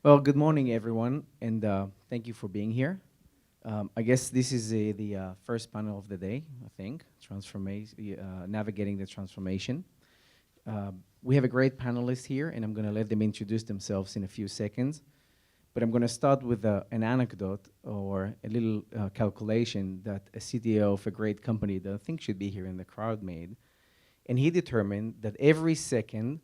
Well, good morning, everyone, and thank you for being here. I guess this is the first panel of the day, I think, navigating the transformation. We have a great panelist here, and I'm going to let them introduce themselves in a few seconds. But I'm going to start with an anecdote or a little calculation that a CTO of a great company that I think should be here in the crowd made. And he determined that every second,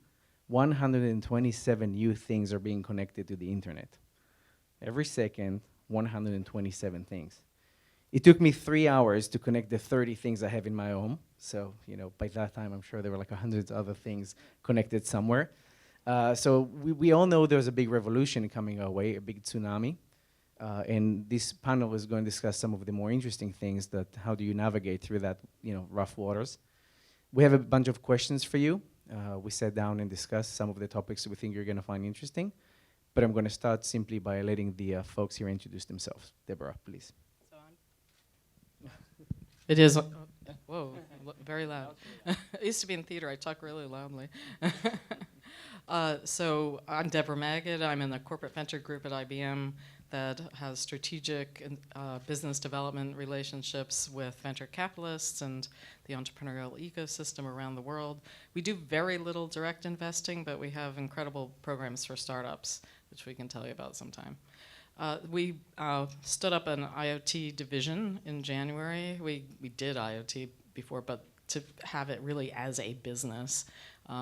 127 new things are being connected to the internet. Every second, 127 things. It took me 3 hours to connect the 30 things I have in my home. So, by that time, I'm sure there were like hundreds of other things connected somewhere. So we all know there's a big revolution coming our way, a big tsunami. And this panel is going to discuss some of the more interesting things that how do you navigate through that, rough waters. We have a bunch of questions for you. We sat down and discussed some of the topics we think you're going to find interesting. But I'm going to start simply by letting the folks here introduce themselves. Deborah, please. It is, whoa, very loud. I used to be in theater, I talk really loudly. So I'm Deborah Magid. I'm in the corporate venture group at IBM that has strategic business development relationships with venture capitalists and the entrepreneurial ecosystem around the world. We do very little direct investing, but we have incredible programs for startups, which we can tell you about sometime. We stood up an IoT division in January. We did IoT before, but to have it really as a business.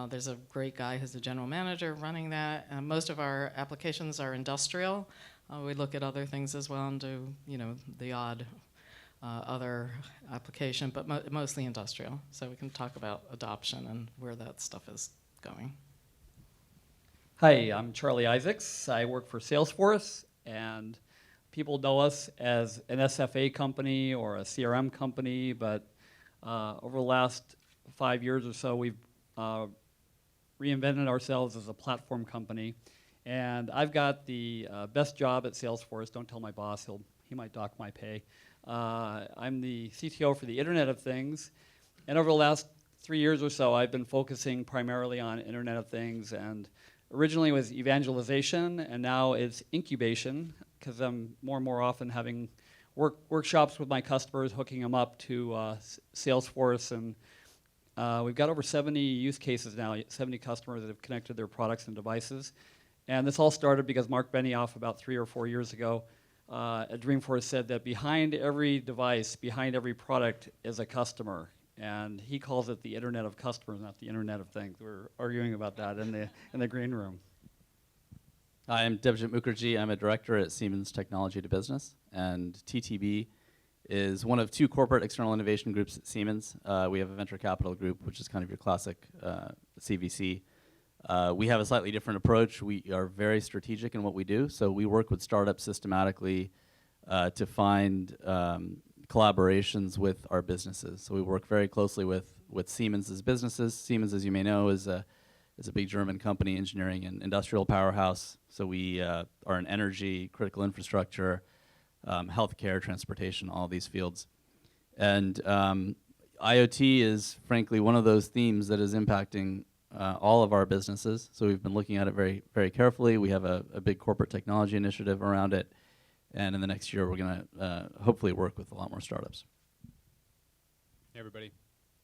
There's a great guy who's the general manager running that. Most of our applications are industrial. We look at other things as well and do, the odd other application, but mostly industrial. So we can talk about adoption and where that stuff is going. Hi, I'm Charlie Isaacs. I work for Salesforce, and people know us as an SFA company or a CRM company, but over the last 5 years or so, we've reinvented ourselves as a platform company. And I've got the best job at Salesforce. Don't tell my boss, he might dock my pay. I'm the CTO for the Internet of Things. And over the last 3 years or so, I've been focusing primarily on Internet of Things. And originally it was evangelization, and now it's incubation, because I'm more and more often having workshops with my customers, hooking them up to Salesforce. And we've got over 70 use cases now, 70 customers that have connected their products and devices. And this all started because Mark Benioff, about 3 or 4 years ago, at Dreamforce said that behind every device, behind every product is a customer. And he calls it the Internet of Customers, not the Internet of Things. We're arguing about that in the green room. Hi, I'm Debjit Mukerji. I'm a director at Siemens Technology to Business. And TTB is one of 2 corporate external innovation groups at Siemens. We have a venture capital group, which is kind of your classic CVC. We have a slightly different approach. We are very strategic in what we do. So we work with startups systematically to find collaborations with our businesses. So we work very closely with Siemens' businesses. Siemens, as you may know, is a big German company, engineering and industrial powerhouse. So we are in energy, critical infrastructure, healthcare, transportation, all these fields. And IoT is, frankly, one of those themes that is impacting all of our businesses. So we've been looking at it very, very carefully. We have a big corporate technology initiative around it. And in the next year, we're going to hopefully work with a lot more startups. Hey, everybody.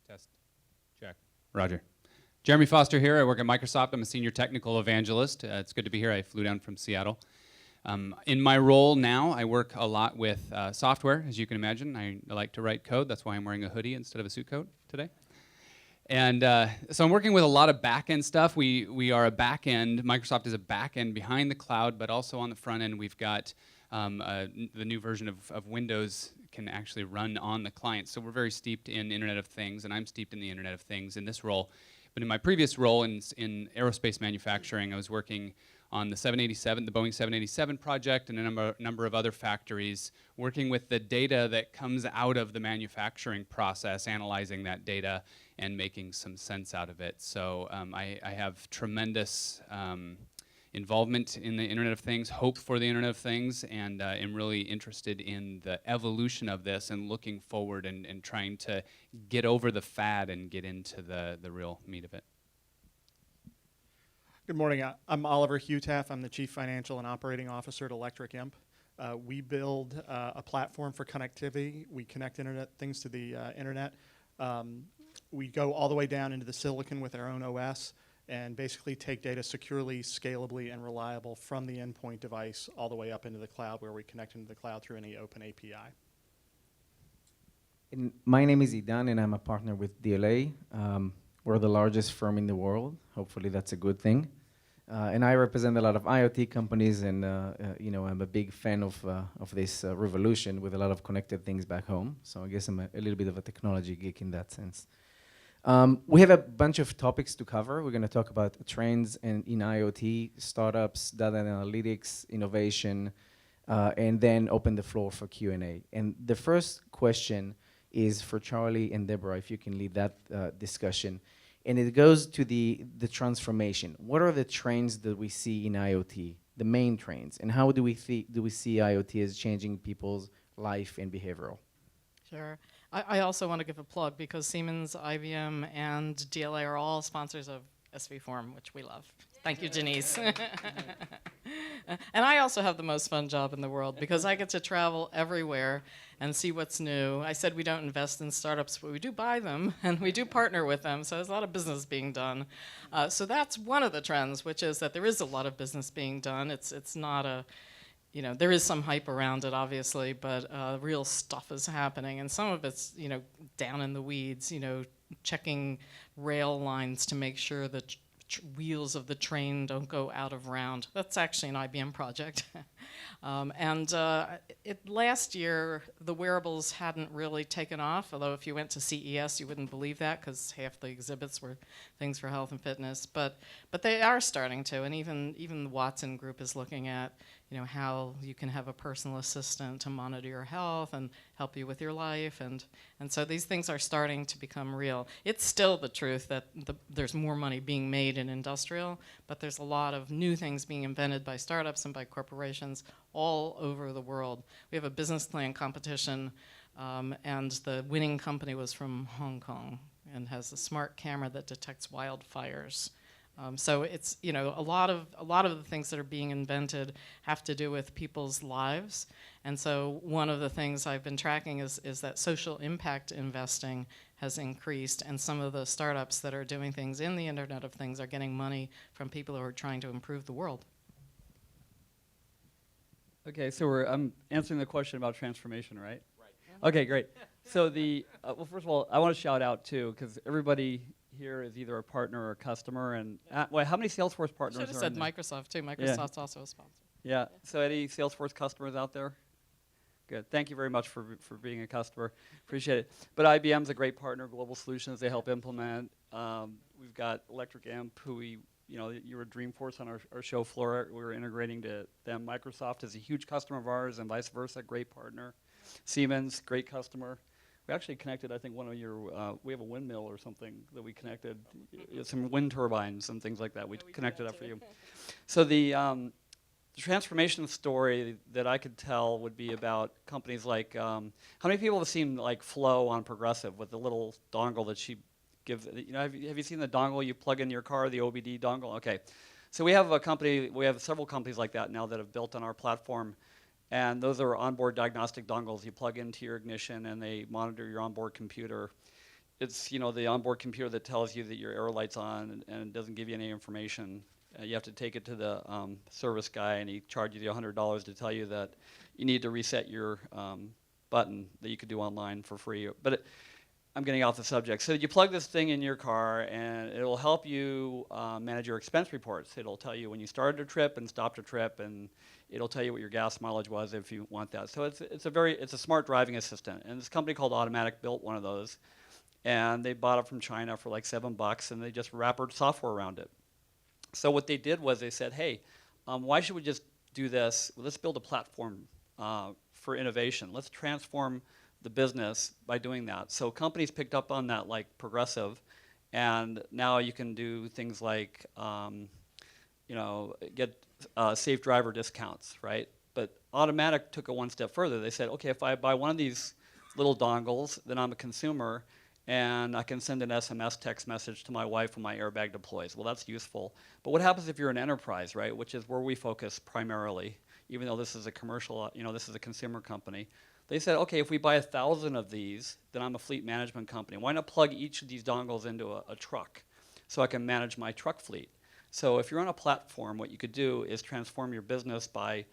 Test. Check. Roger. Jeremy Foster here. I work at Microsoft. I'm a senior technical evangelist. It's good to be here. I flew down from Seattle. In my role now, I work a lot with software, as you can imagine. I like to write code. That's why I'm wearing a hoodie instead of a suit coat today. And so I'm working with a lot of back-end stuff. We are a back-end. Microsoft is a back-end behind the cloud, but also on the front end, we've got the new version of Windows can actually run on the client. So we're very steeped in Internet of Things, and I'm steeped in the Internet of Things in this role. But in my previous role in aerospace manufacturing, I was working on the 787, the Boeing 787 project, and a number of other factories, working with the data that comes out of the manufacturing process, analyzing that data, and making some sense out of it. So I have tremendous involvement in the Internet of Things, hope for the Internet of Things, and am really interested in the evolution of this and looking forward and trying to get over the fad and get into the real meat of it. Good morning. I'm Oliver Hutaff. I'm the Chief Financial and Operating Officer at Electric Imp. We build a platform for connectivity. We connect internet things to the internet. We go all the way down into the silicon with our own OS and basically take data securely, scalably, and reliable from the endpoint device all the way up into the cloud, where we connect into the cloud through any open API. And my name is Idan, and I'm a partner with DLA. We're the largest firm in the world. Hopefully that's a good thing. And I represent a lot of IoT companies, and I'm a big fan of this revolution with a lot of connected things back home. So I guess I'm a little bit of a technology geek in that sense. We have a bunch of topics to cover. We're going to talk about trends in IoT, startups, data analytics, innovation, and then open the floor for Q&A. And the first question is for Charlie and Deborah, if you can lead that discussion. And it goes to the transformation. What are the trends that we see in IoT, the main trends, and how do we see IoT as changing people's life and behavioral? Sure. I also want to give a plug because Siemens, IBM, and DLA are all sponsors of SV Forum, which we love. Thank you, Denise. And I also have the most fun job in the world because I get to travel everywhere and see what's new. I said we don't invest in startups, but we do buy them, and we do partner with them, so there's a lot of business being done. So that's one of the trends, which is that there is a lot of business being done. It's not a, there is some hype around it, obviously, but real stuff is happening, and some of it's, down in the weeds, checking rail lines to make sure that wheels of the train don't go out of round. That's actually an IBM project. Last year, the wearables hadn't really taken off, although if you went to CES, you wouldn't believe that because half the exhibits were things for health and fitness. But they are starting to, and even the Watson Group is looking at how you can have a personal assistant to monitor your health and help you with your life, and so these things are starting to become real. It's still the truth that there's more money being made in industrial, but there's a lot of new things being invented by startups and by corporations all over the world. We have a business plan competition, and the winning company was from Hong Kong and has a smart camera that detects wildfires. So it's a lot of the things that are being invented have to do with people's lives, and so one of the things I've been tracking is that social impact investing has increased, and some of the startups that are doing things in the Internet of Things are getting money from people who are trying to improve the world. Okay, so I'm answering the question about transformation, right? Right. Okay, great. So well, first of all, I want to shout out too, because everybody here is either a partner or a customer, and how many Salesforce partners Should have are said in there? Microsoft too. Microsoft's also a sponsor. Yeah. So any Salesforce customers out there? Good. Thank you very much for being a customer. Appreciate it. But IBM's a great partner. Global Solutions, they help implement. We've got Electric Imp, who you were Dreamforce on our show floor. We were integrating to them. Microsoft is a huge customer of ours, and vice versa. Great partner. Siemens, great customer. We actually connected, I think, one of your, we have a windmill or something that we connected, some wind turbines and things like that. We connected that for you. So the transformation story that I could tell would be about companies like, how many people have seen like Flo on Progressive with the little dongle that she gives? Have you seen the dongle you plug in your car, the OBD dongle? Okay. So we have several companies like that now that have built on our platform. And those are onboard diagnostic dongles you plug into your ignition, and they monitor your onboard computer. It's the onboard computer that tells you that your air light's on and doesn't give you any information. You have to take it to the service guy, and he charges you $100 to tell you that you need to reset your button that you could do online for free. But I'm getting off the subject. So you plug this thing in your car, and it'll help you manage your expense reports. It'll tell you when you started a trip and stopped a trip, and it'll tell you what your gas mileage was if you want that. So it's a smart driving assistant. And this company called Automatic built one of those, and they bought it from China for like $7, and they just wrapped software around it. So what they did was they said, hey, why should we just do this? Well, let's build a platform for innovation. Let's transform the business by doing that. So companies picked up on that, like Progressive, and now you can do things like get safe driver discounts, right? But Automatic took it one step further. They said, okay, if I buy one of these little dongles, then I'm a consumer, and I can send an SMS text message to my wife when my airbag deploys. Well, that's useful. But what happens if you're an enterprise, right, which is where we focus primarily, even though this is a commercial, this is a consumer company. They said, okay, if we buy 1,000 of these, then I'm a fleet management company. Why not plug each of these dongles into a truck so I can manage my truck fleet? So if you're on a platform, what you could do is transform your business by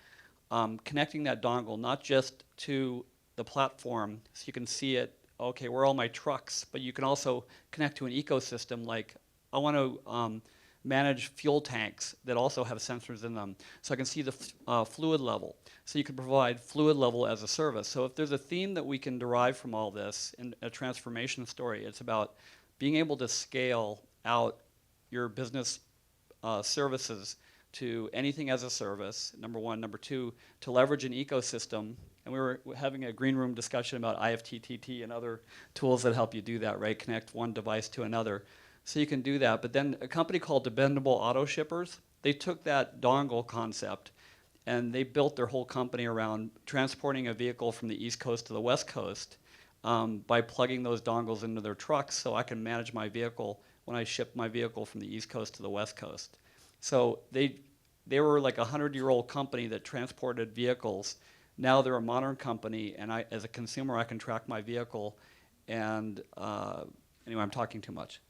connecting that dongle not just to the platform so you can see it, okay, where are all my trucks, but you can also connect to an ecosystem like I want to manage fuel tanks that also have sensors in them so I can see the fluid level. So you can provide fluid level as a service. So if there's a theme that we can derive from all this in a transformation story, it's about being able to scale out your business services to anything as a service, number one. Number two, to leverage an ecosystem. And we were having a green room discussion about IFTTT and other tools that help you do that, right? Connect one device to another. So you can do that. But then a company called Dependable Auto Shippers, they took that dongle concept and they built their whole company around transporting a vehicle from the East Coast to the West Coast by plugging those dongles into their trucks so I can manage my vehicle when I ship my vehicle from the East Coast to the West Coast. So they were like a 100-year-old company that transported vehicles. Now they're a modern company, and as a consumer, I can track my vehicle. And anyway, I'm talking too much.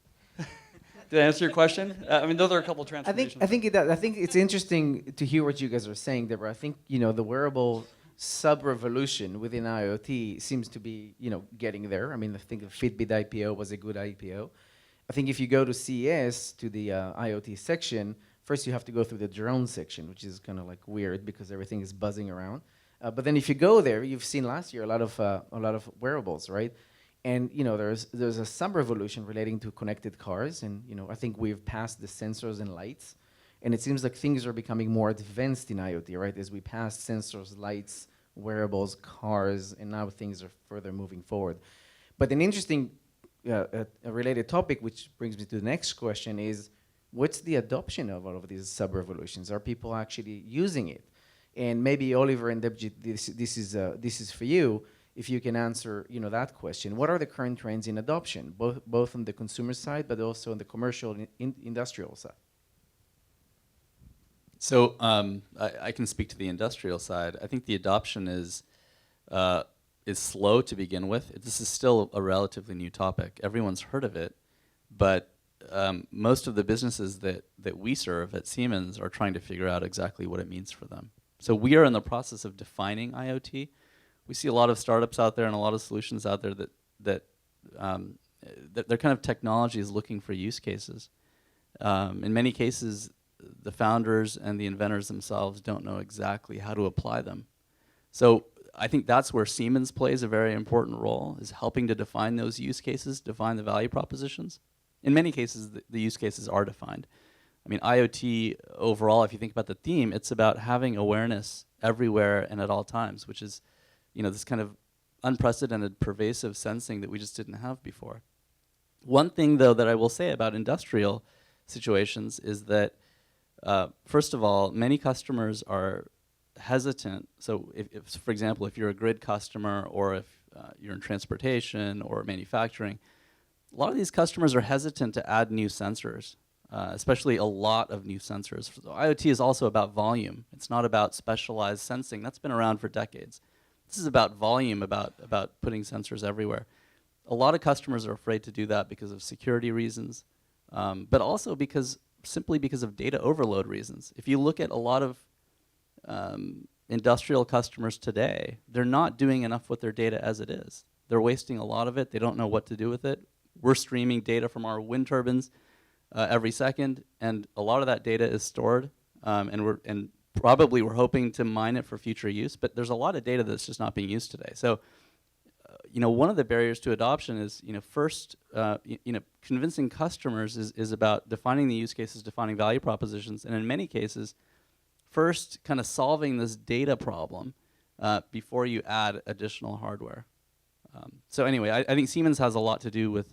Did I answer your question? I mean, those are a couple of transformations. I think it does. I think it's interesting to hear what you guys are saying, Deborah. I think the wearable sub-revolution within IoT seems to be getting there. I mean, I think the Fitbit IPO was a good IPO. I think if you go to CES to the IoT section, first you have to go through the drone section, which is kind of like weird because everything is buzzing around. But then if you go there, you've seen last year a lot of wearables, right? And there's a sub-revolution relating to connected cars, and I think we've passed the sensors and lights, and it seems like things are becoming more advanced in IoT, right? As we pass sensors, lights, wearables, cars, and now things are further moving forward. But an interesting a related topic, which brings me to the next question, is what's the adoption of all of these sub-revolutions? Are people actually using it? And maybe Oliver and Debjit, this is for you. If you can answer, that question, what are the current trends in adoption, both on the consumer side, but also on the commercial and industrial side? So I can speak to the industrial side. I think the adoption is slow to begin with. This is still a relatively new topic. Everyone's heard of it, but most of the businesses that we serve at Siemens are trying to figure out exactly what it means for them. So we are in the process of defining IoT. We see a lot of startups out there and a lot of solutions out there that their kind of technology is looking for use cases. In many cases, the founders and the inventors themselves don't know exactly how to apply them. So I think that's where Siemens plays a very important role, is helping to define those use cases, define the value propositions. In many cases, the use cases are defined. I mean, IoT overall, if you think about the theme, it's about having awareness everywhere and at all times, which is this kind of unprecedented, pervasive sensing that we just didn't have before. One thing, though, that I will say about industrial situations is that, first of all, many customers are hesitant. So if, for example, if you're a grid customer or if you're in transportation or manufacturing, a lot of these customers are hesitant to add new sensors, especially a lot of new sensors. So IoT is also about volume. It's not about specialized sensing. That's been around for decades. This is about volume, about putting sensors everywhere. A lot of customers are afraid to do that because of security reasons, but also simply because of data overload reasons. If you look at a lot of industrial customers today, they're not doing enough with their data as it is. They're wasting a lot of it. They don't know what to do with it. We're streaming data from our wind turbines every second, and a lot of that data is stored, and probably we're hoping to mine it for future use, but there's a lot of data that's just not being used today. So, one of the barriers to adoption is, first, convincing customers is about defining the use cases, defining value propositions, and in many cases, first kind of solving this data problem before you add additional hardware. So anyway, I think Siemens has a lot to do with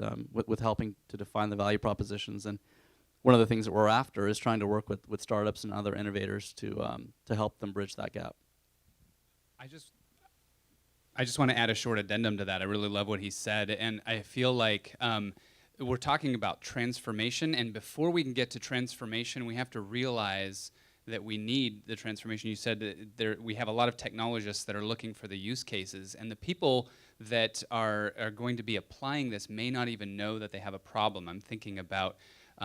helping to define the value propositions, and one of the things that we're after is trying to work with startups and other innovators to help them bridge that gap. I just want to add a short addendum to that. I really love what he said, and I feel like we're talking about transformation, and before we can get to transformation, we have to realize that we need the transformation. You said that we have a lot of technologists that are looking for the use cases, and the people that are going to be applying this may not even know that they have a problem. I'm thinking about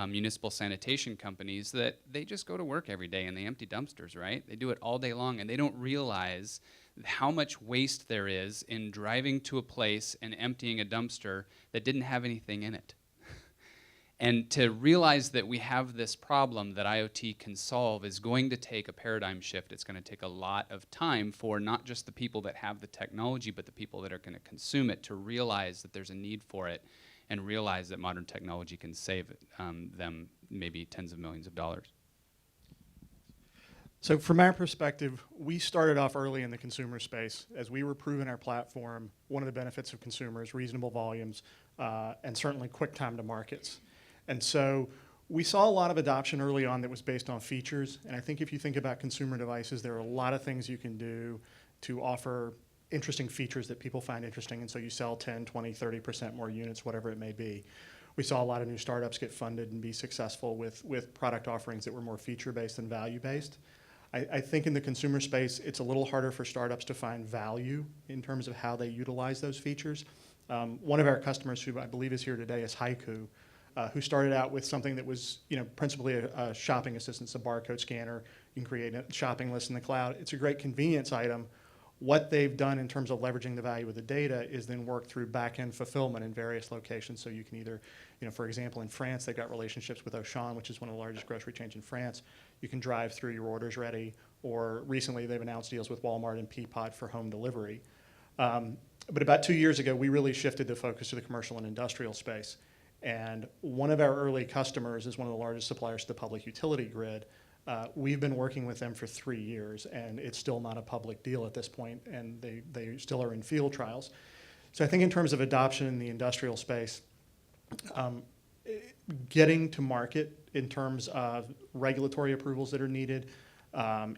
municipal sanitation companies that they just go to work every day and they empty dumpsters, right? They do it all day long, and they don't realize how much waste there is in driving to a place and emptying a dumpster that didn't have anything in it. And to realize that we have this problem that IoT can solve is going to take a paradigm shift. It's going to take a lot of time for not just the people that have the technology, but the people that are going to consume it to realize that there's a need for it and realize that modern technology can save them maybe tens of millions of dollars. So from our perspective, we started off early in the consumer space. As we were proving our platform, one of the benefits of consumers, reasonable volumes, and certainly quick time to markets. And so we saw a lot of adoption early on that was based on features. And I think if you think about consumer devices, there are a lot of things you can do to offer interesting features that people find interesting. And so you sell 10, 20, 30% more units, whatever it may be. We saw a lot of new startups get funded and be successful with product offerings that were more feature-based than value-based. I think in the consumer space, it's a little harder for startups to find value in terms of how they utilize those features. One of our customers, who I believe is here today, is Haiku, who started out with something that was, principally a shopping assistant, a barcode scanner. You can create a shopping list in the cloud. It's a great convenience item. What they've done in terms of leveraging the value of the data is then work through back-end fulfillment in various locations. So you can either, for example, in France, they've got relationships with Auchan, which is one of the largest grocery chains in France. You can drive through, your order's ready. Or recently, they've announced deals with Walmart and Peapod for home delivery. But about 2 years ago, we really shifted the focus to the commercial and industrial space. And one of our early customers is one of the largest suppliers to the public utility grid. We've been working with them for 3 years, and it's still not a public deal at this point, and they still are in field trials. So I think in terms of adoption in the industrial space, getting to market in terms of regulatory approvals that are needed,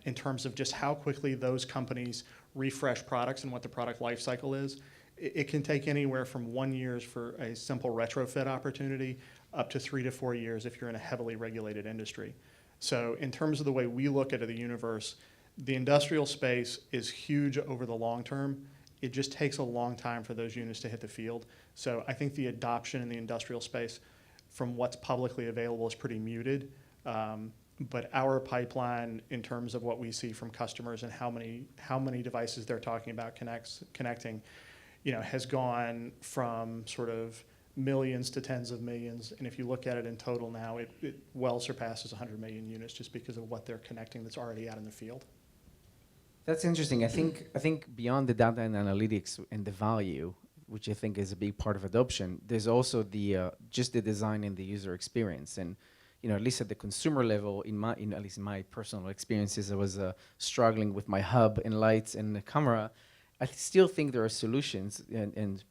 in terms of just how quickly those companies refresh products and what the product life cycle is, it can take anywhere from 1 year for a simple retrofit opportunity up to 3 to 4 years if you're in a heavily regulated industry. So in terms of the way we look at the universe, the industrial space is huge over the long term. It just takes a long time for those units to hit the field. So I think the adoption in the industrial space from what's publicly available is pretty muted. But our pipeline in terms of what we see from customers and how many devices they're talking about connecting, has gone from sort of millions to tens of millions. And if you look at it in total now, it well surpasses 100 million units just because of what they're connecting that's already out in the field. That's interesting. I think beyond the data and analytics and the value, which I think is a big part of adoption, there's also the just the design and the user experience. And at least at the consumer level, at least in my personal experiences, I was struggling with my hub and lights and the camera. I still think there are solutions and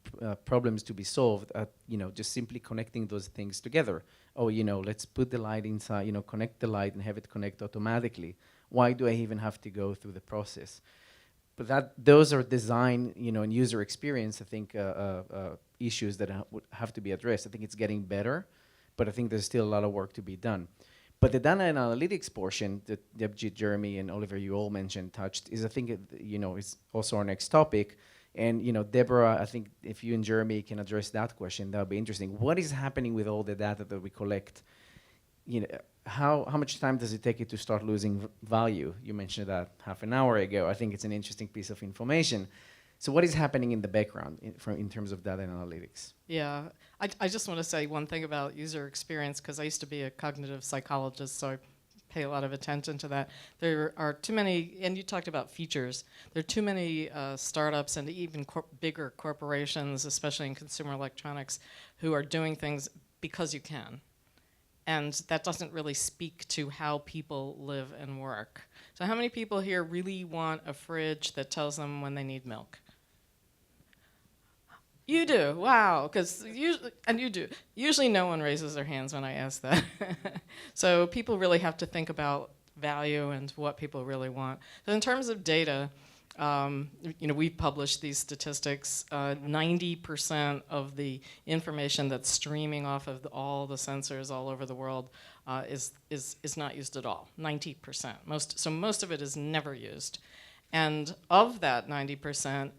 problems to be solved at, just simply connecting those things together. Oh, let's put the light inside, connect the light and have it connect automatically. Why do I even have to go through the process? But those are design, and user experience, I think, issues that would have to be addressed. I think it's getting better, but I think there's still a lot of work to be done. But the data and analytics portion that Debjit, Jeremy, and Oliver, you all mentioned, touched, is I think, is also our next topic. And, Deborah, I think if you and Jeremy can address that question, that would be interesting. What is happening with all the data that we collect? How much time does it take it to start losing value? You mentioned that half an hour ago. I think it's an interesting piece of information. So what is happening in the background in terms of data and analytics? Yeah, I just want to say one thing about user experience, because I used to be a cognitive psychologist, so I pay a lot of attention to that. There are too many, and you talked about features, there are too many startups and even bigger corporations, especially in consumer electronics, who are doing things because you can. And that doesn't really speak to how people live and work. So how many people here really want a fridge that tells them when they need milk? You do, wow, because you do. Usually no one raises their hands when I ask that. So people really have to think about value and what people really want. So in terms of data, We've published these statistics. 90% of the information that's streaming off of all the sensors all over the world is not used at all. 90%. Most of it is never used. And of that 90%,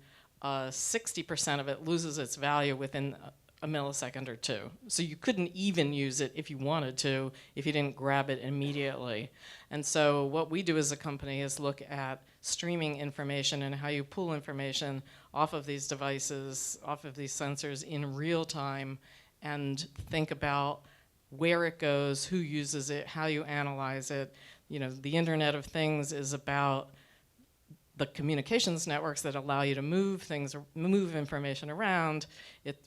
60% of it loses its value within a millisecond or two. So you couldn't even use it if you wanted to, if you didn't grab it immediately. And so what we do as a company is look at streaming information and how you pull information off of these devices, off of these sensors in real time, and think about where it goes, who uses it, how you analyze it. The Internet of Things is about the communications networks that allow you to move information around,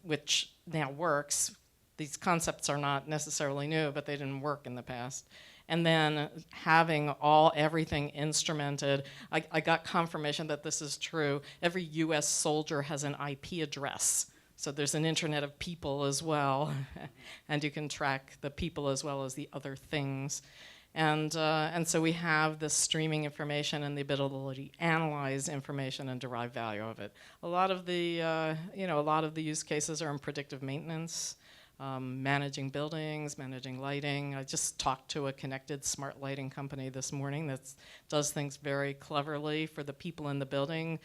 which now works. These concepts are not necessarily new, but they didn't work in the past. And then having everything instrumented. I got confirmation that this is true. Every US soldier has an IP address. So there's an Internet of People as well. And you can track the people as well as the other things. And so we have this streaming information and the ability to analyze information and derive value of it. A lot of the use cases are in predictive maintenance, managing buildings, managing lighting. I just talked to a connected smart lighting company this morning that does things very cleverly for the people in the building,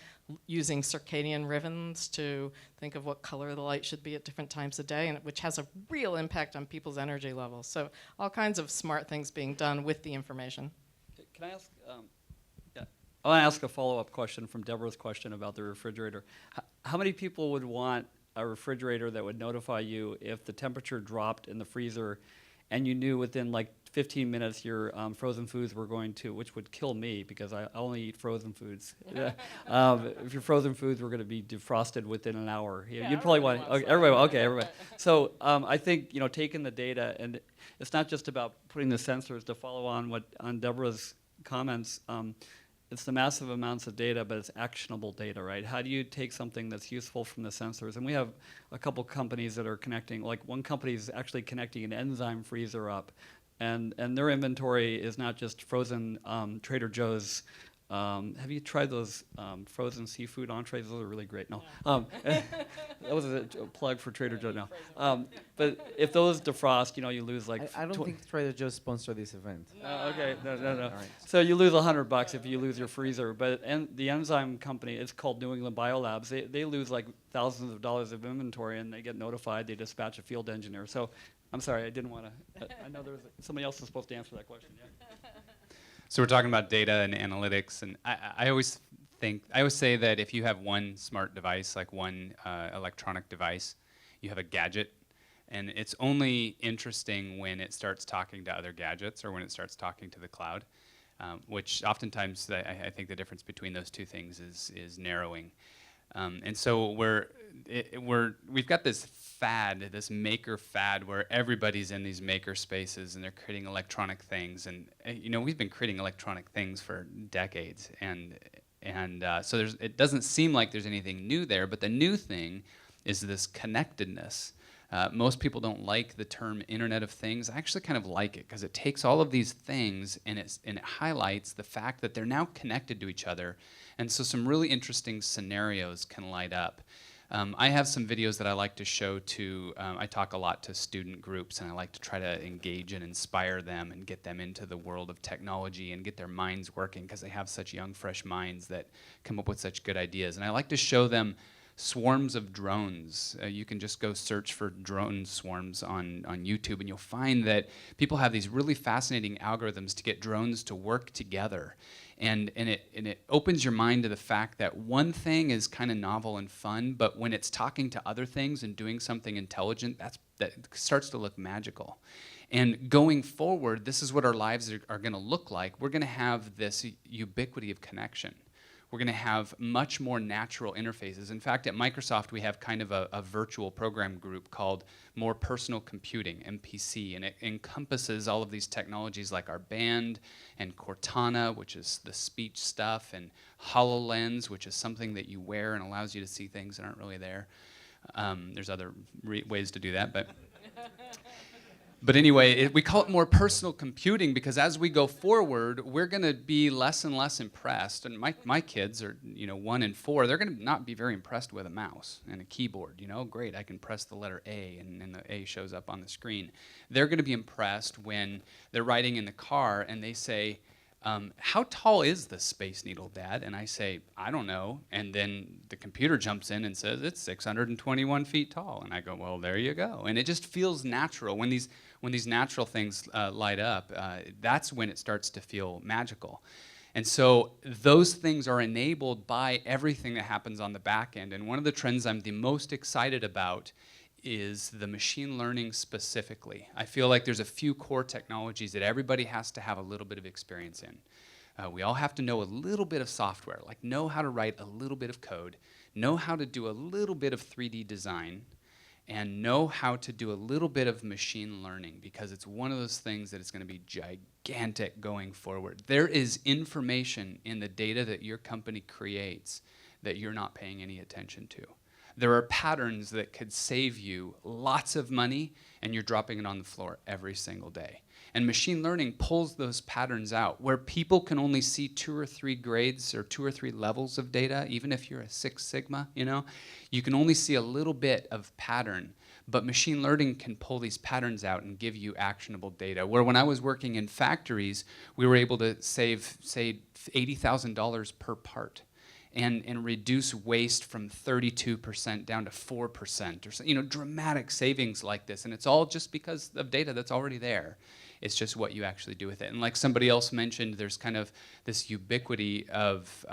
using circadian rhythms to think of what color the light should be at different times of day, and which has a real impact on people's energy levels. So all kinds of smart things being done with the information. Can I ask? Yeah, I want to ask a follow-up question from Deborah's question about the refrigerator. How many people would want a refrigerator that would notify you if the temperature dropped in the freezer and you knew within like 15 minutes your frozen foods were going to, which would kill me because I only eat frozen foods. If your frozen foods were going to be defrosted within an hour, you'd probably want, everybody. So I think, taking the data, and it's not just about putting the sensors to follow on Deborah's comments. It's the massive amounts of data, but it's actionable data, right? How do you take something that's useful from the sensors? And we have a couple companies that are connecting, like one company is actually connecting an enzyme freezer up, and their inventory is not just frozen Trader Joe's. Have you tried those frozen seafood entrees? Those are really great. No, that was a plug for Trader Joe. No, but if those defrost, you lose like. I don't think Trader Joe sponsored this event. Okay, no. Right. So you lose $100 if you lose your freezer. But the enzyme company, it's called New England Biolabs. They lose like thousands of dollars of inventory, and they get notified. They dispatch a field engineer. So I'm sorry, I didn't want to. I know there was somebody else was supposed to answer that question. Yeah. So we're talking about data and analytics, and I always say that if you have one smart device, like one electronic device, you have a gadget, and it's only interesting when it starts talking to other gadgets or when it starts talking to the cloud, which oftentimes I think the difference between those two things is narrowing. And so we've got this fad, this maker fad, where everybody's in these maker spaces and they're creating electronic things. And we've been creating electronic things for decades, and so it doesn't seem like there's anything new there. But the new thing is this connectedness. Most people don't like the term Internet of Things. I actually kind of like it because it takes all of these things and it highlights the fact that they're now connected to each other. And so some really interesting scenarios can light up. I have some videos that I like to show to, I talk a lot to student groups, and I like to try to engage and inspire them and get them into the world of technology and get their minds working because they have such young, fresh minds that come up with such good ideas. And I like to show them swarms of drones. You can just go search for drone swarms on YouTube, and you'll find that people have these really fascinating algorithms to get drones to work together. And it opens your mind to the fact that one thing is kind of novel and fun, but when it's talking to other things and doing something intelligent, that starts to look magical. And going forward, this is what our lives are going to look like. We're going to have this ubiquity of connection. We're going to have much more natural interfaces. In fact, at Microsoft, we have kind of a virtual program group called More Personal Computing, MPC, and it encompasses all of these technologies like our band and Cortana, which is the speech stuff, and HoloLens, which is something that you wear and allows you to see things that aren't really there. There's other ways to do that, but But anyway, we call it more personal computing because as we go forward, we're going to be less and less impressed. And my kids are, 1 and 4. They're going to not be very impressed with a mouse and a keyboard. Great, I can press the letter A and the A shows up on the screen. They're going to be impressed when they're riding in the car and they say, how tall is the Space Needle, Dad? And I say, I don't know. And then the computer jumps in and says, it's 621 feet tall. And I go, well, there you go. And it just feels natural. When these natural things light up, that's when it starts to feel magical. And so those things are enabled by everything that happens on the back end. And one of the trends I'm the most excited about is the machine learning specifically. I feel like there's a few core technologies that everybody has to have a little bit of experience in. We all have to know a little bit of software, like know how to write a little bit of code, know how to do a little bit of 3D design, and know how to do a little bit of machine learning, because it's one of those things that is going to be gigantic going forward. There is information in the data that your company creates that you're not paying any attention to. There are patterns that could save you lots of money, and you're dropping it on the floor every single day. And machine learning pulls those patterns out where people can only see 2 or 3 grades or 2 or 3 levels of data. Even if you're a 6 Sigma, you can only see a little bit of pattern. But machine learning can pull these patterns out and give you actionable data. Where when I was working in factories, we were able to save, say, $80,000 per part. And reduce waste from 32% down to 4%, or so, dramatic savings like this. And it's all just because of data that's already there. It's just what you actually do with it. And like somebody else mentioned, there's kind of this ubiquity of,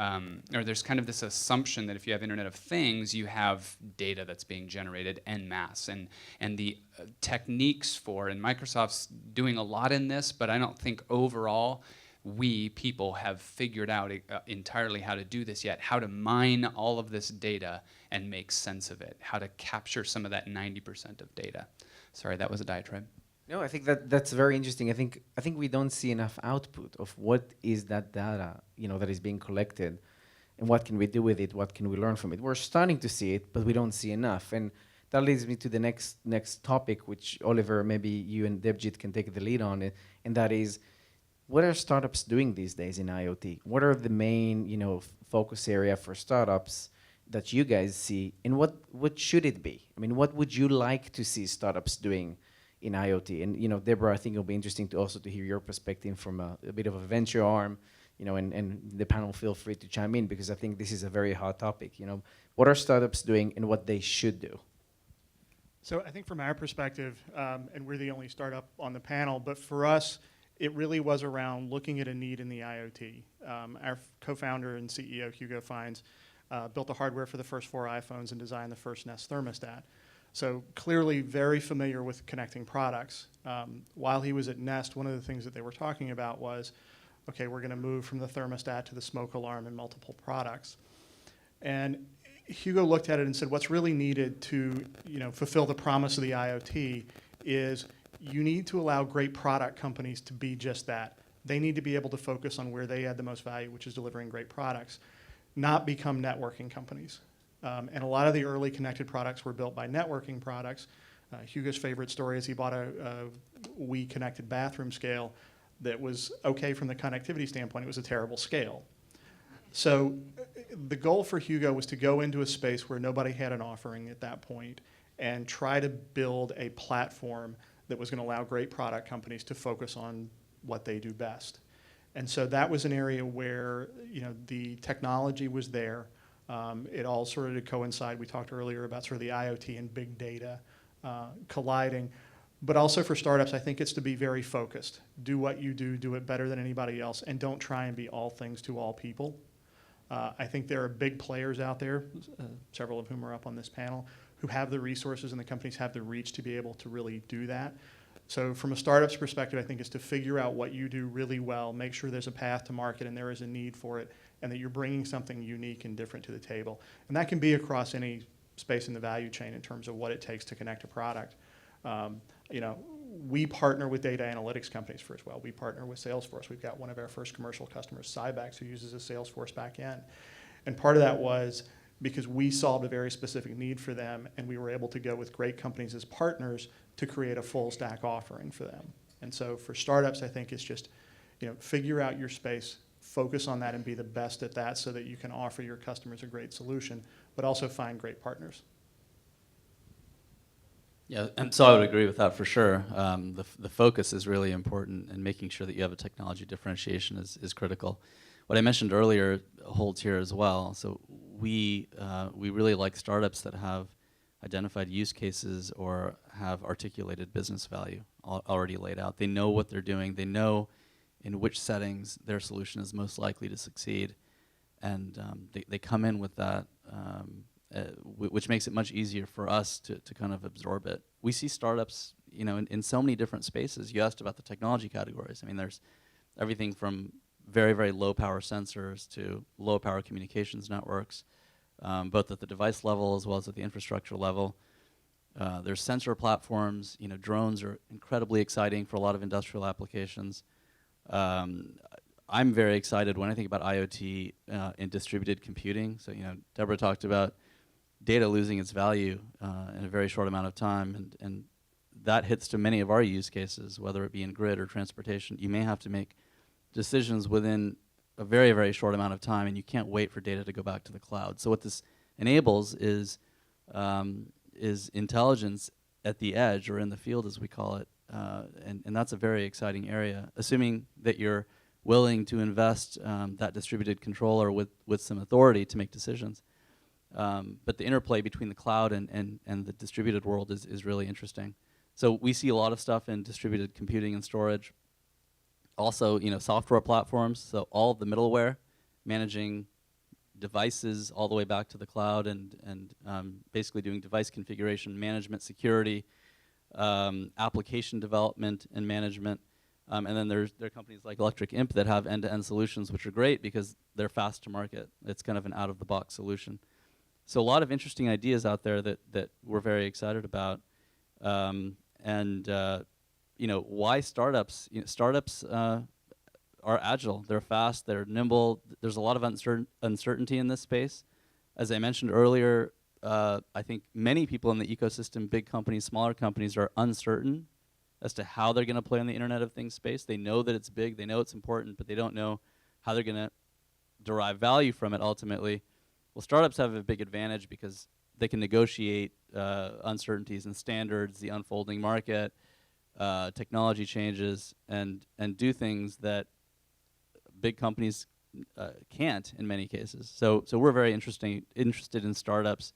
or there's kind of this assumption that if you have Internet of Things, you have data that's being generated en masse. And the techniques for, and Microsoft's doing a lot in this, but I don't think overall we people have figured out entirely how to do this yet, how to mine all of this data and make sense of it, how to capture some of that 90% of data. Sorry, that was a diatribe. No, I think that's very interesting. I think we don't see enough output of what is that data, that is being collected, and what can we do with it, what can we learn from it. We're starting to see it, but we don't see enough. And that leads me to the next topic, which Oliver, maybe you and Debjit can take the lead on it, and that is, what are startups doing these days in IoT? What are the main, focus area for startups that you guys see, and what should it be? I mean, what would you like to see startups doing in IoT? And Deborah, I think it'll be interesting to hear your perspective from a bit of a venture arm, and the panel feel free to chime in, because I think this is a very hot topic. What are startups doing and what they should do? So I think from our perspective, and we're the only startup on the panel, but for us, it really was around looking at a need in the IoT. Our co-founder and CEO, Hugo Fines, built the hardware for the first 4 iPhones and designed the first Nest thermostat. So clearly very familiar with connecting products. While he was at Nest, one of the things that they were talking about was, okay, we're going to move from the thermostat to the smoke alarm in multiple products. And Hugo looked at it and said, what's really needed to fulfill the promise of the IoT is you need to allow great product companies to be just that. They need to be able to focus on where they add the most value, which is delivering great products, not become networking companies. And a lot of the early connected products were built by networking products. Hugo's favorite story is he bought a Wii connected bathroom scale that was okay from the connectivity standpoint. It was a terrible scale. So the goal for Hugo was to go into a space where nobody had an offering at that point and try to build a platform that was going to allow great product companies to focus on what they do best. And so that was an area where the technology was there. It all sort of to coincide. We talked earlier about sort of the IoT and big data colliding. But also for startups, I think it's to be very focused. Do what you do it better than anybody else, and don't try and be all things to all people. I think there are big players out there, several of whom are up on this panel, who have the resources and the companies have the reach to be able to really do that. So from a startup's perspective, I think it's to figure out what you do really well, make sure there's a path to market and there is a need for it, and that you're bringing something unique and different to the table. And that can be across any space in the value chain in terms of what it takes to connect a product. We partner with data analytics companies for as well. We partner with Salesforce. We've got one of our first commercial customers, Cybex, who uses a Salesforce backend. And part of that was because we solved a very specific need for them, and we were able to go with great companies as partners to create a full stack offering for them. And so for startups, I think it's just, figure out your space, focus on that and be the best at that so that you can offer your customers a great solution, but also find great partners. Yeah, and so I would agree with that for sure. The focus is really important, and making sure that you have a technology differentiation is critical. What I mentioned earlier holds here as well. So we really like startups that have identified use cases or have articulated business value already laid out. They know what they're doing. They know in which settings their solution is most likely to succeed, and they come in with that, which makes it much easier for us to kind of absorb it. We see startups, in so many different spaces. You asked about the technology categories. I mean, there's everything from very, very low power sensors to low power communications networks, both at the device level as well as at the infrastructure level. There's sensor platforms. Drones are incredibly exciting for a lot of industrial applications. I'm very excited when I think about IoT in distributed computing. So, Deborah talked about data losing its value in a very short amount of time, and that hits to many of our use cases, whether it be in grid or transportation. You may have to make decisions within a very, very short amount of time, and you can't wait for data to go back to the cloud. So what this enables is intelligence at the edge, or in the field as we call it, and that's a very exciting area, assuming that you're willing to invest that distributed controller with some authority to make decisions. But the interplay between the cloud and the distributed world is really interesting. So we see a lot of stuff in distributed computing and storage. Also, software platforms, so all of the middleware, managing devices all the way back to the cloud, and basically doing device configuration, management, security, application development and management. And then there are companies like Electric Imp that have end-to-end solutions, which are great because they're fast to market. It's kind of an out-of-the-box solution. So a lot of interesting ideas out there that we're very excited about. Why startups? Startups are agile. They're fast. They're nimble. There's a lot of uncertainty in this space. As I mentioned earlier, I think many people in the ecosystem, big companies, smaller companies, are uncertain as to how they're going to play in the Internet of Things space. They know that it's big. They know it's important, but they don't know how they're going to derive value from it ultimately. Well, startups have a big advantage because they can negotiate uncertainties and standards, the unfolding market, technology changes, and do things that big companies can't in many cases. So we're very interested in startups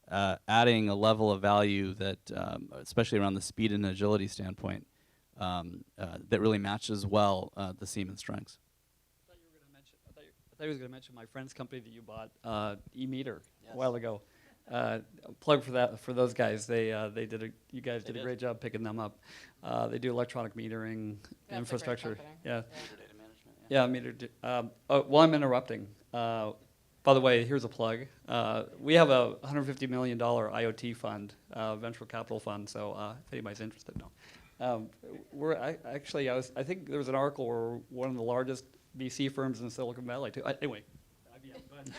adding a level of value that, especially around the speed and agility standpoint, that really matches well the Siemens strengths. I thought you were going to mention my friend's company that you bought, eMeter, a while ago. Plug for those guys. You guys did a great job picking them up. They do electronic metering, That's infrastructure. a great company. Yeah. Data management, Well, I'm interrupting. By the way, here's a plug. We have a $150 million IoT fund, venture capital fund. So if anybody's interested, no. I think there was an article where one of the largest VC firms in Silicon Valley too. Anyway, IBM, but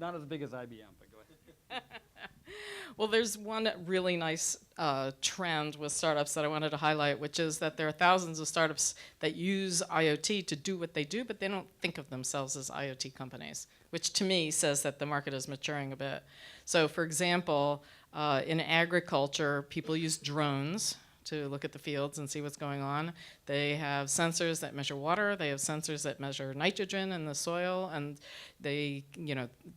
not as big as IBM. But go ahead. Well, there's one really nice trend with startups that I wanted to highlight, which is that there are thousands of startups that use IoT to do what they do, but they don't think of themselves as IoT companies, which to me says that the market is maturing a bit. So for example, in agriculture, people use drones to look at the fields and see what's going on. They have sensors that measure water. They have sensors that measure nitrogen in the soil. And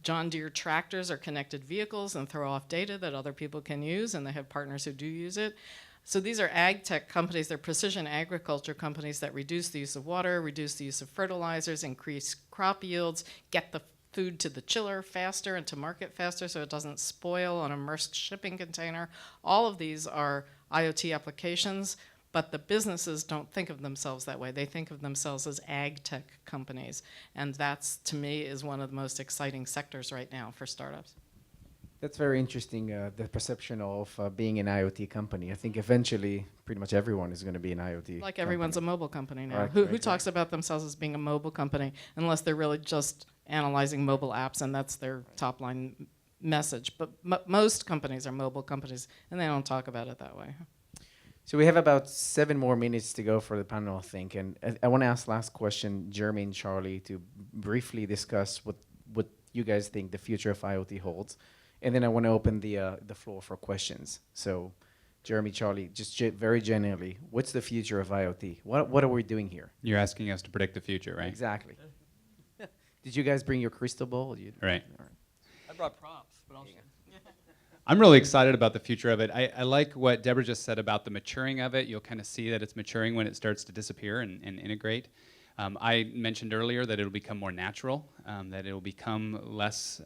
John Deere tractors are connected vehicles and throw off data that other people can use, and they have partners who do use it. So these are ag tech companies. They're precision agriculture companies that reduce the use of water, reduce the use of fertilizers, increase crop yields, get the food to the chiller faster and to market faster so it doesn't spoil on a Maersk shipping container. All of these are IoT applications, but the businesses don't think of themselves that way. They think of themselves as ag tech companies, and that's, to me, is one of the most exciting sectors right now for startups. That's very interesting, the perception of being an IoT company. I think eventually pretty much everyone is going to be an IoT Like everyone's a mobile company now. Right, Who right, talks about themselves as being a mobile company unless they're really just analyzing mobile apps, and that's their top line message. But most companies are mobile companies, and they don't talk about it that way. So we have about 7 more minutes to go for the panel, I think. And I want to ask last question, Jeremy and Charlie, to briefly discuss what you guys think the future of IoT holds. And then I want to open the floor for questions. So Jeremy, Charlie, just very generally, what's the future of IoT? What are we doing here? You're asking us to predict the future, right? Exactly. Did you guys bring your crystal ball? Right. All right. I brought props, but also. I'm really excited about the future of it. I like what Deborah just said about the maturing of it. You'll kind of see that it's maturing when it starts to disappear and integrate. I mentioned earlier that it'll become more natural, that it'll become less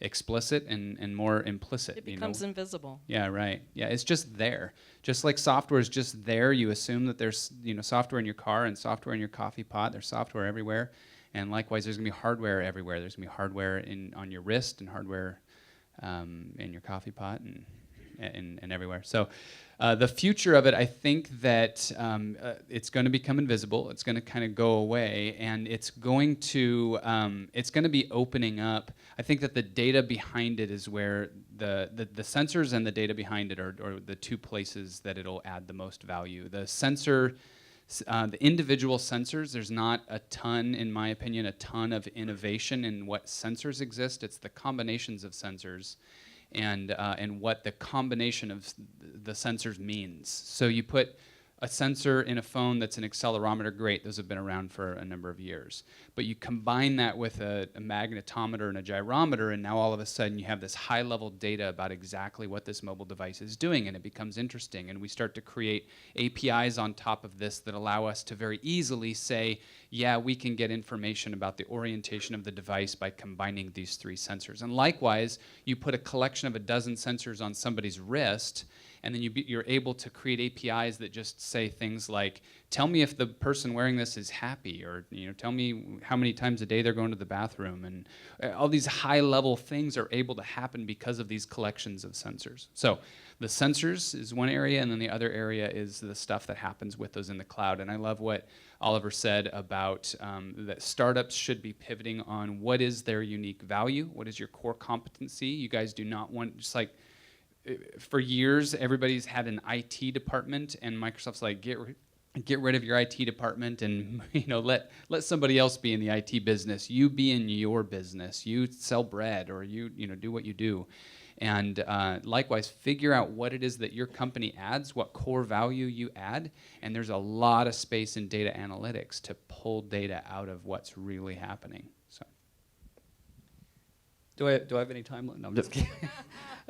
explicit and more implicit. It becomes invisible. Yeah, right. Yeah, it's just there. Just like software is just there, you assume that there's software in your car and software in your coffee pot. There's software everywhere. And likewise, there's going to be hardware everywhere. There's going to be hardware on your wrist and hardware in your coffee pot and everywhere. So the future of it, I think that it's going to become invisible. It's going to kind of go away, and it's going to be opening up. I think that the data behind it is where the sensors and the data behind it are the two places that it'll add the most value. The sensor. The individual sensors, there's not a ton, in my opinion, of innovation in what sensors exist. It's the combinations of sensors and what the combination of the sensors means. So you put a sensor in a phone that's an accelerometer, great, those have been around for a number of years. But you combine that with a magnetometer and a gyrometer, and now all of a sudden you have this high-level data about exactly what this mobile device is doing, and it becomes interesting. And we start to create APIs on top of this that allow us to very easily say, yeah, we can get information about the orientation of the device by combining these 3 sensors. And likewise, you put a collection of a dozen sensors on somebody's wrist, and then you're able to create APIs that just say things like, tell me if the person wearing this is happy, or tell me how many times a day they're going to the bathroom. And all these high-level things are able to happen because of these collections of sensors. So the sensors is one area, and then the other area is the stuff that happens with those in the cloud. And I love what Oliver said about that startups should be pivoting on what is their unique value, what is your core competency. You guys do not want, just like, for years, everybody's had an IT department, and Microsoft's like, get rid of your IT department, and let somebody else be in the IT business. You be in your business. You sell bread, or you do what you do, and likewise, figure out what it is that your company adds, what core value you add, and there's a lot of space in data analytics to pull data out of what's really happening. So. Do I have any time left? No, I'm just kidding.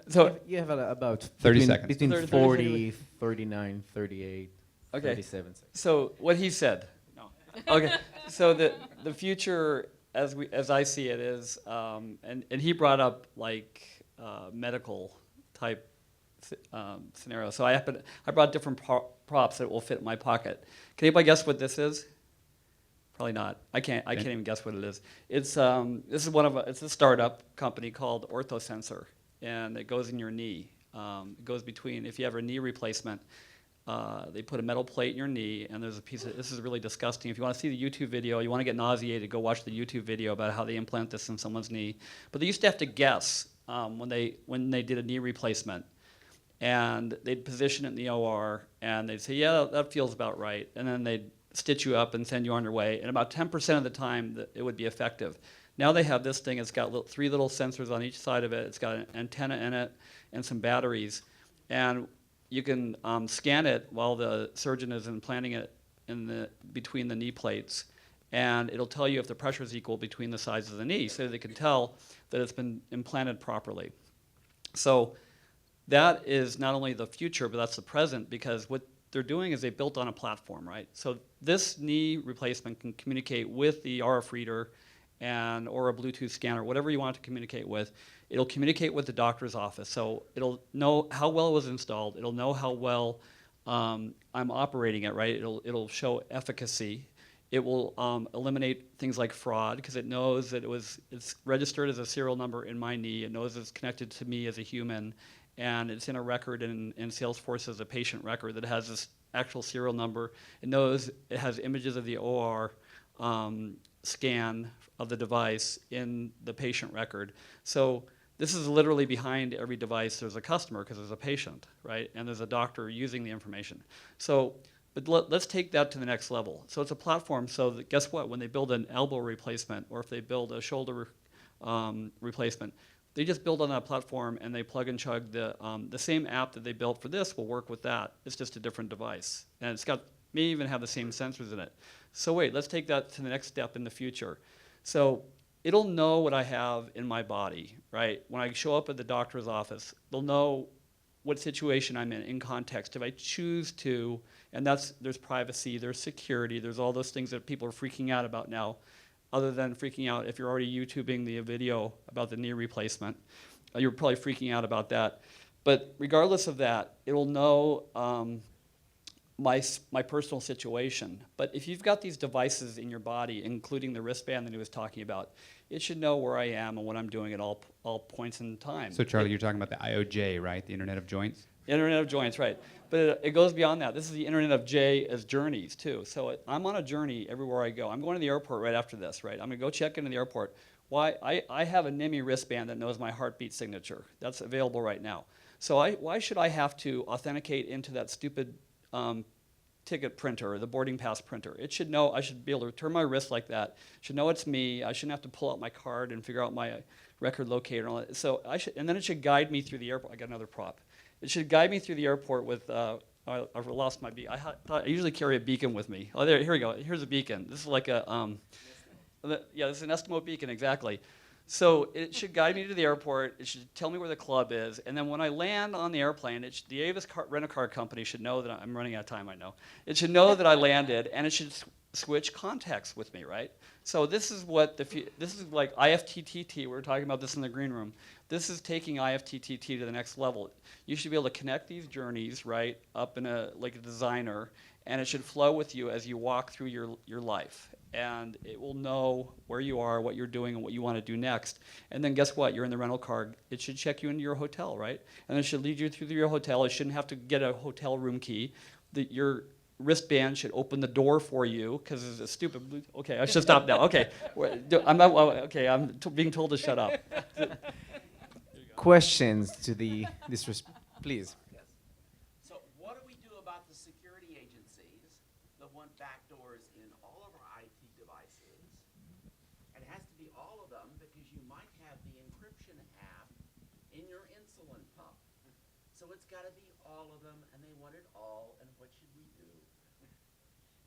So you have about 30 seconds. Between 30 40, 39, 38, Okay. 37 seconds. So what he said. No. Okay. So the future, as I see it, is, and he brought up like medical type scenario. So I brought different props that will fit in my pocket. Can anybody guess what this is? Probably not. I can't even guess what it is. It's this is it's a startup company called OrthoSensor, and it goes in your knee. It goes between, if you have a knee replacement, they put a metal plate in your knee, and there's a piece of, this is really disgusting. If you want to see the YouTube video, you want to get nauseated, go watch the YouTube video about how they implant this in someone's knee. But they used to have to guess when they did a knee replacement, and they'd position it in the OR, and they'd say, yeah, that feels about right, and then they'd stitch you up and send you on your way, and about 10% of the time it would be effective. Now they have this thing, it's got 3 little sensors on each side of it, it's got an antenna in it and some batteries, and you can scan it while the surgeon is implanting it between the knee plates, and it'll tell you if the pressure is equal between the sides of the knee, so they can tell that it's been implanted properly. So that is not only the future, but that's the present, because what they're doing is they built on a platform, right? So this knee replacement can communicate with the RF reader or a Bluetooth scanner, whatever you want it to communicate with. It'll communicate with the doctor's office. So it'll know how well it was installed. It'll know how well I'm operating it, right? It'll show efficacy. It will eliminate things like fraud, because it knows that it's registered as a serial number in my knee. It knows it's connected to me as a human, and it's in a record in Salesforce as a patient record that has this actual serial number. It knows it has images of the OR scan of the device in the patient record. So this is literally behind every device. There's a customer because there's a patient, right? And there's a doctor using the information. So, but let's take that to the next level. So it's a platform so that, guess what? When they build an elbow replacement or if they build a shoulder replacement, they just build on that platform and they plug and chug the same app that they built for this will work with that. It's just a different device. And it's got, may even have the same sensors in it. So wait, let's take that to the next step in the future. So it'll know what I have in my body, right? When I show up at the doctor's office, they'll know what situation I'm in context. If I choose to, and there's privacy, there's security, there's all those things that people are freaking out about now, other than freaking out if you're already YouTubing the video about the knee replacement. You're probably freaking out about that. But regardless of that, it'll know my personal situation. But if you've got these devices in your body, including the wristband that he was talking about, it should know where I am and what I'm doing at all points in time. So Charlie, you're talking about the IOJ, right? The Internet of Joints? Internet of Joints, right. But it goes beyond that. This is the Internet of J as journeys, too. So I'm on a journey everywhere I go. I'm going to the airport right after this, right? I'm going to go check into the airport. Why? I have a NIMI wristband that knows my heartbeat signature. That's available right now. So why should I have to authenticate into that stupid ticket printer or the boarding pass printer? It should know. I should be able to turn my wrist like that. It should know it's me. I shouldn't have to pull out my card and figure out my record locator and all that. So and then it should guide me through the airport. I got another prop. It should guide me through the airport with, I've lost my beacon. I usually carry a beacon with me. Oh, here we go. Here's a beacon. This is like a, yeah, this is an Eskimo beacon, exactly. So it should guide me to the airport. It should tell me where the club is. And then when I land on the airplane, the Avis rent-a-car company should know that I'm running out of time, I know. It should know that I landed, and it should switch contacts with me, right? So this is what this is like IFTTT. We were talking about this in the green room. This is taking IFTTT to the next level. You should be able to connect these journeys, right, up in like a designer, and it should flow with you as you walk through your life. And it will know where you are, what you're doing, and what you want to do next. And then guess what? You're in the rental car. It should check you into your hotel, right? And it should lead you through your hotel. It shouldn't have to get a hotel room key. Your wristband should open the door for you because it's a stupid. Okay, I should stop now. Okay, I'm not. Okay, I'm being told to shut up. Questions to this, please. Yes. So what do we do about the security agencies that want backdoors in all of our IT devices? It has to be all of them because you might have the encryption app in your insulin pump. So it's got to be all of them, and they want it all, and what should we do?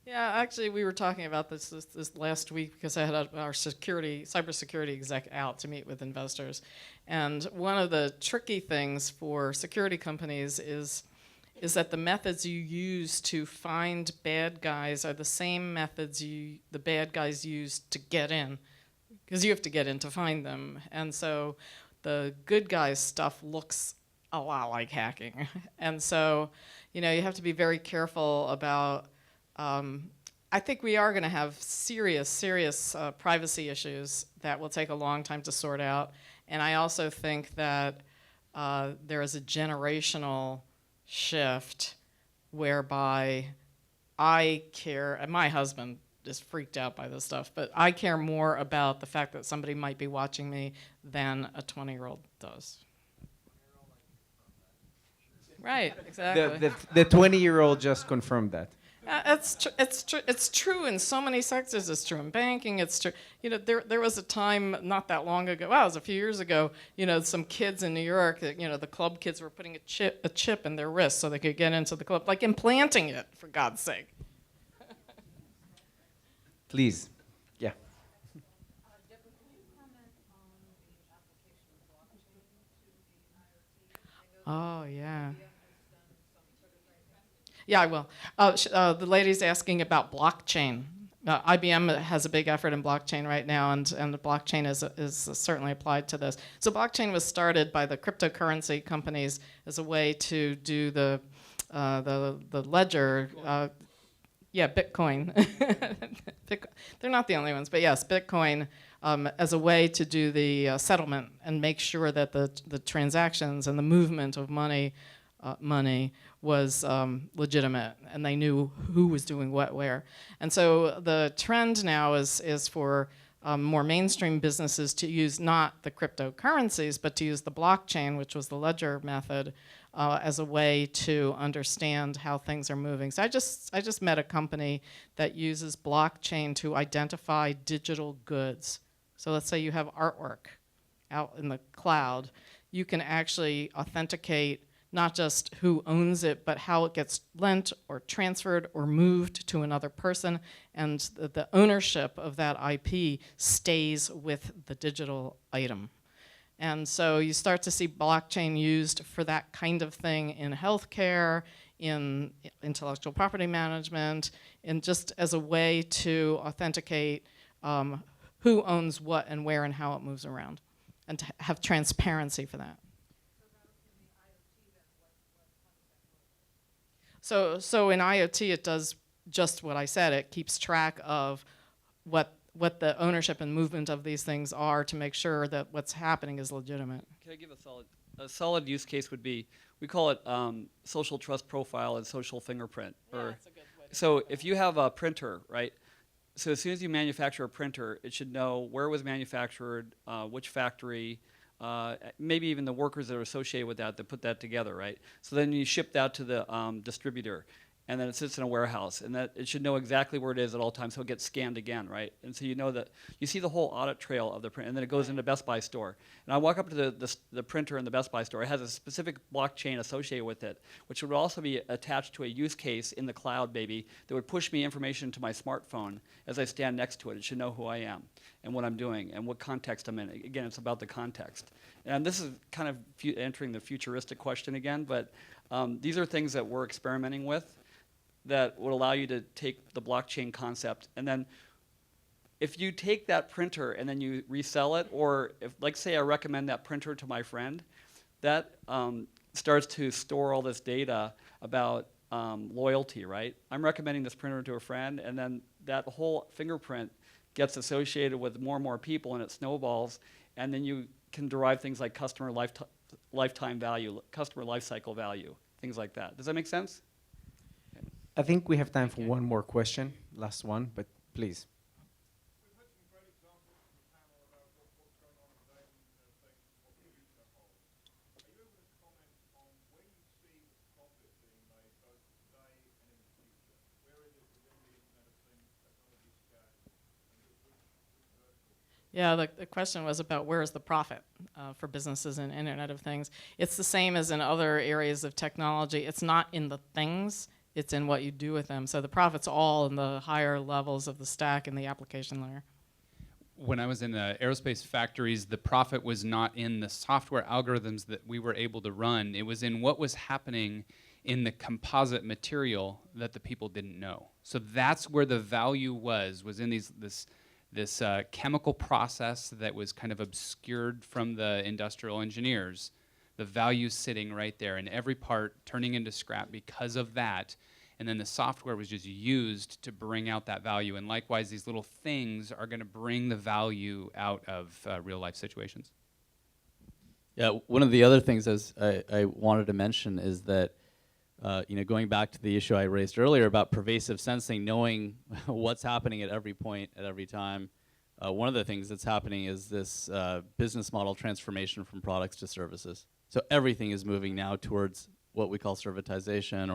Yeah, actually, we were talking about this last week because I had our cybersecurity exec out to meet with investors. And one of the tricky things for security companies is that the methods you use to find bad guys are the same methods the bad guys use to get in, because you have to get in to find them. And so the good guys stuff looks a lot like hacking. And so, you have to be very careful about I think we are going to have serious privacy issues that will take a long time to sort out. And I also think that there is a generational shift whereby I care, and my husband is freaked out by this stuff, but I care more about the fact that somebody might be watching me than a 20-year-old does. Right, exactly. The 20-year-old just confirmed that. It's true in so many sectors. It's true in banking. It's true. There was a time not that long ago. Well, it was a few years ago. Some kids in New York. The club kids were putting a chip in their wrist so they could get into the club, like implanting it, for God's sake. Please, yeah. Deborah, can you comment on the application of blockchain to the IoT? Oh yeah. IBM has done some prototype. Yeah, I will. The lady's asking about blockchain. IBM has a big effort in blockchain right now, and the blockchain is certainly applied to this. So blockchain was started by the cryptocurrency companies as a way to do the ledger. Bitcoin. They're not the only ones, but yes, Bitcoin as a way to do the settlement and make sure that the transactions and the movement of money was legitimate, and they knew who was doing what where. And so the trend now is for more mainstream businesses to use not the cryptocurrencies, but to use the blockchain, which was the ledger method, as a way to understand how things are moving. So I just met a company that uses blockchain to identify digital goods. So let's say you have artwork out in the cloud. You can actually authenticate not just who owns it, but how it gets lent or transferred or moved to another person, and the ownership of that IP stays with the digital item. And so you start to see blockchain used for that kind of thing in healthcare, in intellectual property management, and just as a way to authenticate who owns what and where and how it moves around, and to have transparency for that. So in IoT, it does just what I said. It keeps track of what the ownership and movement of these things are to make sure that what's happening is legitimate. Can I give a solid use case would be, we call it social trust profile and social fingerprint. That's a good way to So if you have a printer, right? So as soon as you manufacture a printer, it should know where it was manufactured, which factory, maybe even the workers that are associated with that put that together, right? So then you ship that to the distributor, and then it sits in a warehouse, and that it should know exactly where it is at all times, so it gets scanned again, right? And so you know that you see the whole audit trail of the print, and then it goes into Best Buy store. And I walk up to the printer in the Best Buy store. It has a specific blockchain associated with it, which would also be attached to a use case in the cloud, maybe, that would push me information to my smartphone as I stand next to it. It should know who I am and what I'm doing and what context I'm in. Again, it's about the context. And this is kind of entering the futuristic question again, but these are things that we're experimenting with that would allow you to take the blockchain concept, and then if you take that printer and then you resell it, or if, like, say I recommend that printer to my friend, that starts to store all this data about loyalty, right? I'm recommending this printer to a friend, and then that whole fingerprint gets associated with more and more people, and it snowballs, and then you can derive things like customer lifetime value, customer lifecycle value, things like that. Does that make sense? I think we have time for one more question, last one, but please. We've had some great examples from the panel about what's going on today and things, what the future holds. Are you able to comment on where you see the profit being made both today and in the future? Where is it within the Internet of Things, technology stack, and which vertical? Yeah, the question was about where is the profit for businesses in Internet of Things. It's the same as in other areas of technology. It's not in the things, it's in what you do with them. So the profit's all in the higher levels of the stack in the application layer. When I was in the aerospace factories, the profit was not in the software algorithms that we were able to run. It was in what was happening in the composite material that the people didn't know. So that's where the value was in this chemical process that was kind of obscured from the industrial engineers. The value sitting right there, and every part turning into scrap because of that. And then the software was just used to bring out that value. And likewise, these little things are going to bring the value out of real life situations. Yeah, one of the other things I wanted to mention is that, going back to the issue I raised earlier about pervasive sensing, knowing what's happening at every point, at every time. One of the things that's happening is this business model transformation from products to services. So everything is moving now towards what we call servitization,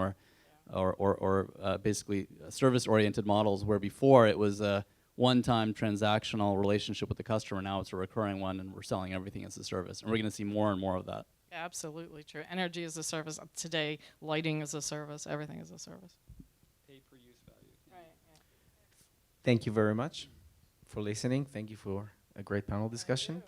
or basically service-oriented models, where before it was a one-time transactional relationship with the customer. Now it's a recurring one, and we're selling everything as a service. And we're going to see more and more of that. Absolutely true. Energy is a service. Today, lighting is a service. Everything is a service. Pay per use value. Right. Yeah. Thank you very much for listening. Thank you for a great panel discussion.